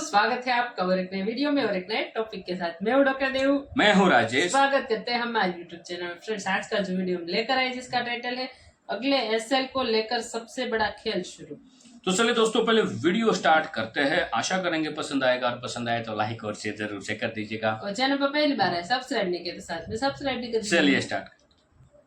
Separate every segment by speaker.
Speaker 1: स्वागत है आपका और एक नए वीडियो में और एक नए टॉपिक के साथ। मैं हूं डॉक्टर देव,
Speaker 2: मैं हूं राजेश।
Speaker 1: स्वागत करते हैं हमारे यूट्यूब चैनल में। फ्रेंड्स, आज का जो वीडियो हम लेकर आए जिसका टाइटल है अगले एसएल को लेकर सबसे बड़ा खेल शुरू।
Speaker 2: तो चलिए दोस्तों, पहले वीडियो स्टार्ट करते हैं। आशा करेंगे पसंद आएगा, और पसंद आए तो लाइक और शेयर जरूर से कर दीजिएगा।
Speaker 1: और चैनल पर पहली बार है सब्सक्राइब नहीं किया तो साथ में सब्सक्राइब भी कर दीजिए।
Speaker 2: चलिए स्टार्ट।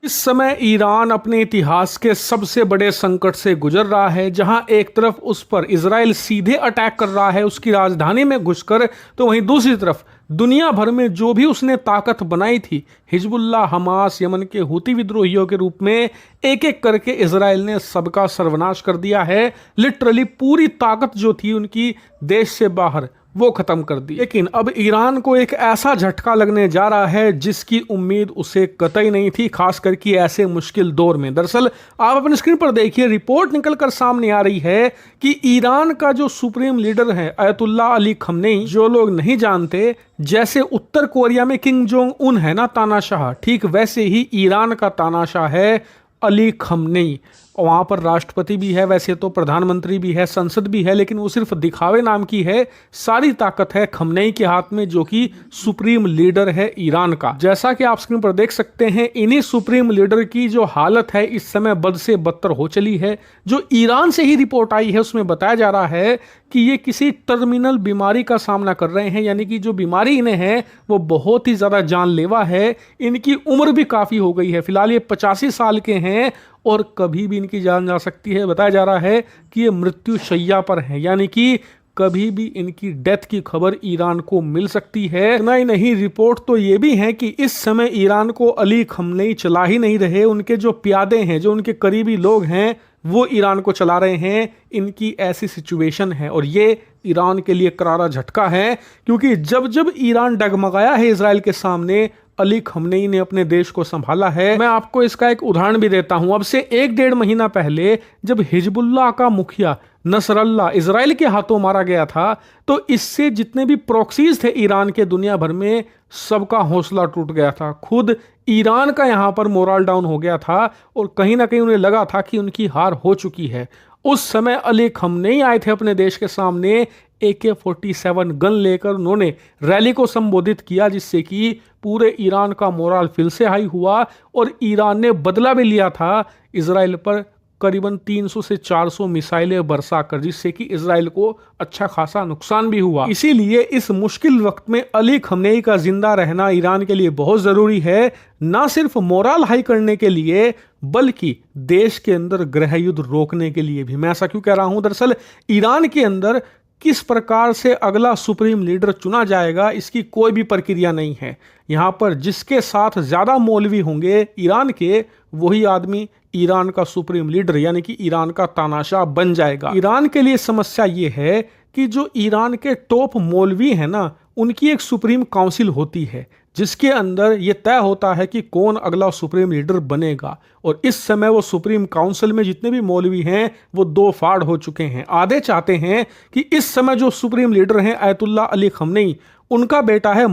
Speaker 3: इस समय ईरान अपने इतिहास के सबसे बड़े संकट से गुजर रहा है, जहां एक तरफ उस पर इजराइल सीधे अटैक कर रहा है उसकी राजधानी में घुसकर, तो वहीं दूसरी तरफ दुनिया भर में जो भी उसने ताकत बनाई थी, हिजबुल्लाह, हमास, यमन के हूती विद्रोहियों के रूप में एक एक करके इजराइल ने सबका सर्वनाश कर दिया है। लिटरली पूरी ताकत जो थी उनकी देश से बाहर वो खत्म कर दी। लेकिन अब ईरान को एक ऐसा झटका लगने जा रहा है जिसकी उम्मीद उसे कतई नहीं थी, खास करके ऐसे मुश्किल दौर में। दरअसल आप अपनी स्क्रीन पर देखिए, रिपोर्ट निकलकर सामने आ रही है कि ईरान का जो सुप्रीम लीडर है अयतुल्लाह अली खमनेई, जो लोग नहीं जानते, जैसे उत्तर कोरिया में किंग जोंग उन है ना तानाशाह, ठीक वैसे ही ईरान का तानाशाह है अली खमनेई। वहाँ पर राष्ट्रपति भी है, वैसे तो प्रधानमंत्री भी है, संसद भी है, लेकिन वो सिर्फ दिखावे नाम की है। सारी ताकत है खमनेई के हाथ में, जो कि सुप्रीम लीडर है ईरान का। जैसा कि आप स्क्रीन पर देख सकते हैं, इन्हीं सुप्रीम लीडर की जो हालत है इस समय बद से बदतर हो चली है। जो ईरान से ही रिपोर्ट आई है उसमें बताया जा रहा है कि ये किसी टर्मिनल बीमारी का सामना कर रहे हैं, यानी कि जो बीमारी इन्हें है वो बहुत ही ज़्यादा जानलेवा है। इनकी उम्र भी काफ़ी हो गई है, फिलहाल ये 85 साल के हैं और कभी भी इनकी जान जा सकती है। बताया जा रहा है कि ये मृत्यु शैया पर हैं, यानी कि कभी भी इनकी डेथ की खबर ईरान को मिल सकती है। इतना ही नहीं, रिपोर्ट तो ये भी है कि इस समय ईरान को अली खमनेई चला ही नहीं रहे, उनके जो प्यादे हैं, जो उनके करीबी लोग हैं, वो ईरान को चला रहे हैं। इनकी ऐसी सिचुएशन है और ये ईरान के लिए करारा झटका है, क्योंकि जब जब ईरान डगमगाया है इजराइल के सामने, अली खमनेई ने अपने देश को संभाला है। मैं आपको इसका एक उदाहरण भी देता हूं। अब से 1-1.5 महीना पहले जब हिजबुल्लाह का मुखिया नसरल्ला इजराइल के हाथों मारा गया था, तो इससे जितने भी प्रॉक्सीज थे ईरान के दुनिया भर में, सबका हौसला टूट गया था। खुद ईरान का यहाँ पर मोरल डाउन हो गया था और कहीं ना कहीं उन्हें लगा था कि उनकी हार हो चुकी है। उस समय अली खमनेई आए थे अपने देश के सामने, AK-47 गन लेकर उन्होंने रैली को संबोधित किया, जिससे कि पूरे ईरान का मोरल फिर से हाई हुआ और ईरान ने बदला भी लिया था इजराइल पर करीबन 300 से 400 मिसाइलें बरसा कर, जिससे कि इजराइल को अच्छा खासा नुकसान भी हुआ। इसीलिए इस मुश्किल वक्त में अली खमनेई का जिंदा रहना ईरान के लिए बहुत जरूरी है, ना सिर्फ मोरल हाई करने के लिए बल्कि देश के अंदर गृह युद्ध रोकने के लिए भी। मैं ऐसा क्यों कह रहा हूं? दरअसल ईरान के अंदर किस प्रकार से अगला सुप्रीम लीडर चुना जाएगा इसकी कोई भी प्रक्रिया नहीं है। यहाँ पर जिसके साथ ज्यादा मौलवी होंगे ईरान के, वही आदमी ईरान का सुप्रीम लीडर यानी कि ईरान का तानाशाह बन जाएगा। ईरान के लिए समस्या ये है कि जो ईरान के टॉप मौलवी हैं ना, उनकी एक सुप्रीम काउंसिल होती है जिसके अंदर ये तय होता है कि कौन अगला सुप्रीम लीडर बनेगा। और इस समय वो सुप्रीम काउंसिल में जितने भी मौलवी हैं वो 2 फाड़ हो चुके हैं। आधे चाहते हैं कि इस समय जो सुप्रीम लीडर हैं अयतुल्लाह अली खमनेई, उनका बेटा है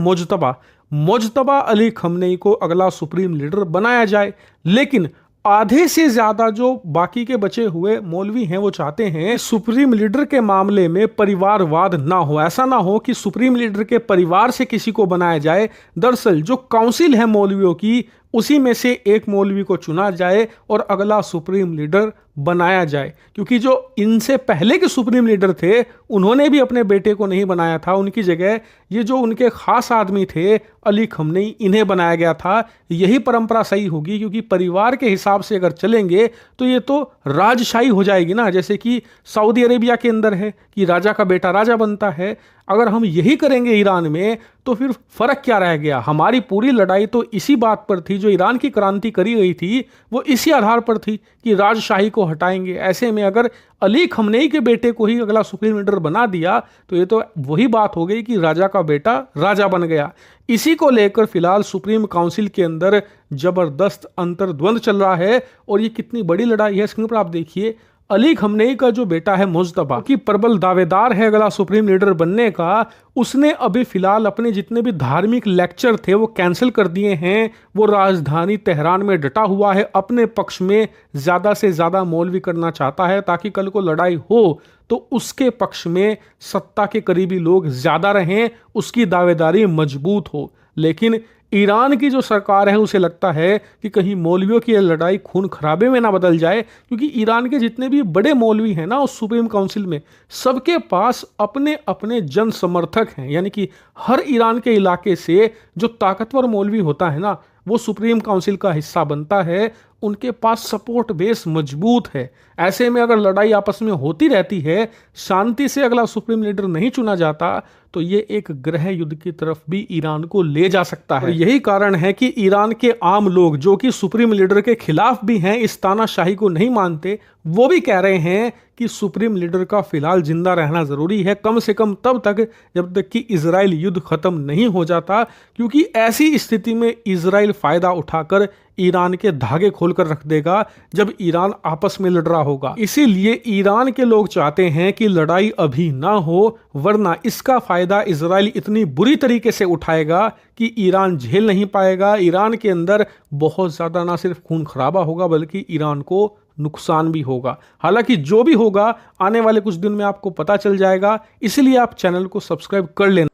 Speaker 3: मुज्तबा अली खमनेई को अगला सुप्रीम लीडर बनाया जाए, लेकिन आधे से ज्यादा जो बाकी के बचे हुए मौलवी हैं वो चाहते हैं सुप्रीम लीडर के मामले में परिवारवाद ना हो। ऐसा ना हो कि सुप्रीम लीडर के परिवार से किसी को बनाया जाए। दरअसल जो काउंसिल है मौलवियों की, उसी में से एक मौलवी को चुना जाए और अगला सुप्रीम लीडर बनाया जाए, क्योंकि जो इनसे पहले के सुप्रीम लीडर थे उन्होंने भी अपने बेटे को नहीं बनाया था, उनकी जगह ये जो उनके खास आदमी थे अली खमनेई, इन्हें बनाया गया था। यही परंपरा सही होगी, क्योंकि परिवार के हिसाब से अगर चलेंगे तो ये तो राजशाही हो जाएगी ना, जैसे कि सऊदी अरेबिया के अंदर है कि राजा का बेटा राजा बनता है। अगर हम यही करेंगे ईरान में तो फिर फर्क क्या रह गया? हमारी पूरी लड़ाई तो इसी बात पर थी, जो ईरान की क्रांति करी गई थी वो इसी आधार पर थी कि राजशाही को हटाएंगे। ऐसे में अगर अली खमनेई के बेटे को ही अगला सुप्रीम लीडर बना दिया तो ये तो वही बात हो गई कि राजा का बेटा राजा बन गया। इसी को लेकर फिलहाल सुप्रीम काउंसिल के अंदर जबरदस्त अंतर्द्वंद चल रहा है और ये कितनी बड़ी लड़ाई है स्क्रीन पर आप देखिए। अली खमनेई का जो बेटा है मुज्तबा, की प्रबल दावेदार है अगला सुप्रीम लीडर बनने का, उसने अभी फिलहाल अपने जितने भी धार्मिक लेक्चर थे वो कैंसिल कर दिए हैं। वो राजधानी तेहरान में डटा हुआ है, अपने पक्ष में ज्यादा से ज्यादा मौलवी करना चाहता है ताकि कल को लड़ाई हो तो उसके पक्ष में सत्ता के करीबी लोग ज्यादा रहें, उसकी दावेदारी मजबूत हो। लेकिन ईरान की जो सरकार है उसे लगता है कि कहीं मौलवियों की यह लड़ाई खून खराबे में ना बदल जाए, क्योंकि ईरान के जितने भी बड़े मौलवी हैं ना उस सुप्रीम काउंसिल में, सबके पास अपने अपने जन समर्थक हैं। यानी कि हर ईरान के इलाके से जो ताकतवर मौलवी होता है ना, वो सुप्रीम काउंसिल का हिस्सा बनता है, उनके पास सपोर्ट बेस मजबूत है। ऐसे में अगर लड़ाई आपस में होती रहती है, शांति से अगला सुप्रीम लीडर नहीं चुना जाता, तो ये एक गृह युद्ध की तरफ भी ईरान को ले जा सकता है। यही कारण है कि ईरान के आम लोग, जो कि सुप्रीम लीडर के खिलाफ भी हैं, इस तानाशाही को नहीं मानते, वो भी कह रहे हैं कि सुप्रीम लीडर का फिलहाल जिंदा रहना जरूरी है, कम से कम तब तक जब तक कि इजराइल युद्ध खत्म नहीं हो जाता, क्योंकि ऐसी स्थिति में इजराइल फायदा उठाकर ईरान के धागे खोलकर रख देगा जब ईरान आपस में लड़ रहा होगा। इसीलिए ईरान के लोग चाहते हैं कि लड़ाई अभी ना हो, वरना इसका फायदा इजराइल इतनी बुरी तरीके से उठाएगा कि ईरान झेल नहीं पाएगा। ईरान के अंदर बहुत ज्यादा ना सिर्फ खून खराबा होगा, बल्कि ईरान को नुकसान भी होगा। हालांकि जो भी होगा आने वाले कुछ दिन में आपको पता चल जाएगा, इसलिए आप चैनल को सब्सक्राइब कर लेना।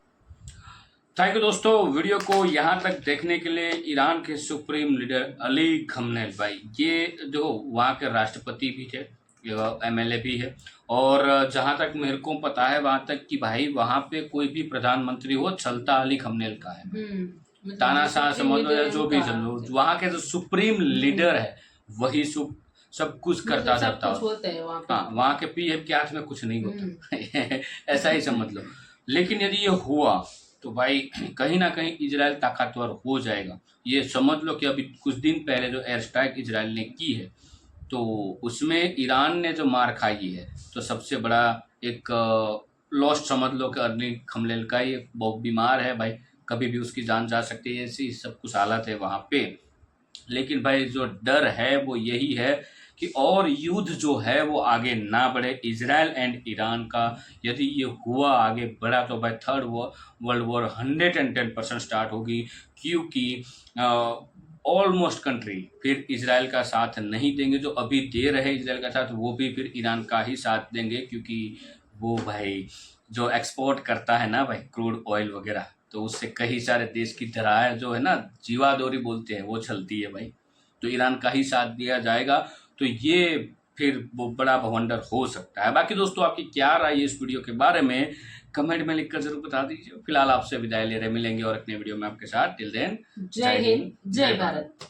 Speaker 2: थैंक यू दोस्तों, वीडियो को यहाँ तक देखने के लिए। ईरान के सुप्रीम लीडर अली खमेनी भाई, ये जो वहाँ के राष्ट्रपति भी थे, MLA भी है, और जहाँ तक मेरे को पता है वहाँ तक कि भाई वहाँ पे कोई भी प्रधानमंत्री हो चलता अली खमेनी का है। तानाशाह समझ लो या जो भी समझो, वहाँ के जो सुप्रीम लीडर है वही सब कुछ करता रहता है। हाँ, वहाँ के PM के हाथ में कुछ नहीं होता ऐसा ही समझ लो। लेकिन यदि ये हुआ तो भाई कहीं ना कहीं इजराइल ताकतवर हो जाएगा। ये समझ लो कि अभी कुछ दिन पहले जो एयर स्ट्राइक इजराइल ने की है, तो उसमें ईरान ने जो मार खाई है, तो सबसे बड़ा एक लॉस्ट समझ लो कि अली खमेनी का ही बहुत बीमार है भाई, कभी भी उसकी जान जा सकती है, ऐसी सब कुछ हालत है वहाँ पे। लेकिन भाई जो डर है वो यही है कि और युद्ध जो है वो आगे ना बढ़े, इजराइल एंड ईरान का। यदि ये हुआ आगे बढ़ा तो भाई थर्ड वर्ल्ड वॉर 110% स्टार्ट होगी, क्योंकि ऑलमोस्ट कंट्री फिर इजराइल का साथ नहीं देंगे। जो अभी दे रहे इजराइल का साथ, वो भी फिर ईरान का ही साथ देंगे, क्योंकि वो भाई जो एक्सपोर्ट करता है ना भाई क्रूड ऑयल वगैरह, तो उससे कई सारे देश की धराह जो है ना, जीवादोरी बोलते हैं, वो चलती है भाई। तो ईरान का ही साथ दिया जाएगा, तो ये फिर वो बड़ा भवंडर हो सकता है। बाकी दोस्तों आपकी क्या राय है इस वीडियो के बारे में, कमेंट में लिखकर जरूर बता दीजिए। फिलहाल आपसे विदाई ले रहे, मिलेंगे और अपने वीडियो में आपके साथ। टिल देन,
Speaker 1: जय हिंद, जय भारत।